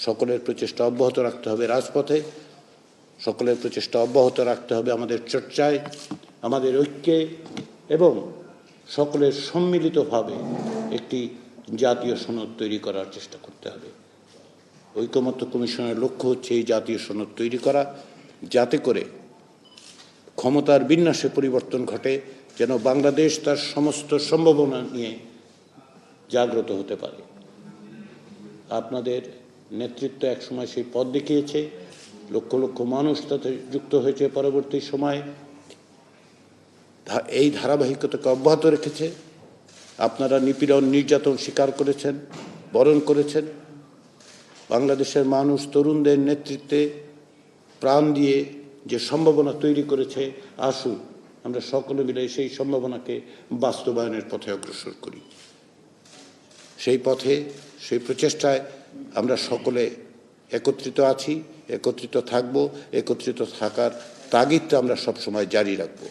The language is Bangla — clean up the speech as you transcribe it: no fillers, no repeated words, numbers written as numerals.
সকলের প্রচেষ্টা অব্যাহত রাখতে হবে রাজপথে, সকলের প্রচেষ্টা অব্যাহত রাখতে হবে আমাদের চর্চায়, আমাদের ঐক্যে, এবং সকলের সম্মিলিতভাবে একটি জাতীয় সনদ তৈরি করার চেষ্টা করতে হবে। ঐকমত্য কমিশনের লক্ষ্য হচ্ছে এই জাতীয় সনদ তৈরি করা, যাতে করে ক্ষমতার বিন্যাসে পরিবর্তন ঘটে, যেন বাংলাদেশ তার সমস্ত সম্ভাবনা নিয়ে জাগ্রত হতে পারে। আপনাদের নেতৃত্ব একসময় সেই পথ দেখিয়েছে, লক্ষ লক্ষ মানুষ তাতে যুক্ত হয়েছে পরবর্তী সময়ে, এই ধারাবাহিকতাকে অব্যাহত রেখেছে। আপনারা নিপীড়ন নির্যাতন স্বীকার করেছেন, বরণ করেছেন। বাংলাদেশের মানুষ তরুণদের নেতৃত্বে প্রাণ দিয়ে যে সম্ভাবনা তৈরি করেছে, আসুন আমরা সকলে মিলে সেই সম্ভাবনাকে বাস্তবায়নের পথে অগ্রসর করি। সেই পথে, সেই প্রচেষ্টায় আমরা সকলে একত্রিত আছি, একত্রিত থাকব, একত্রিত থাকার তাগিদটা আমরা সবসময় জারি রাখব।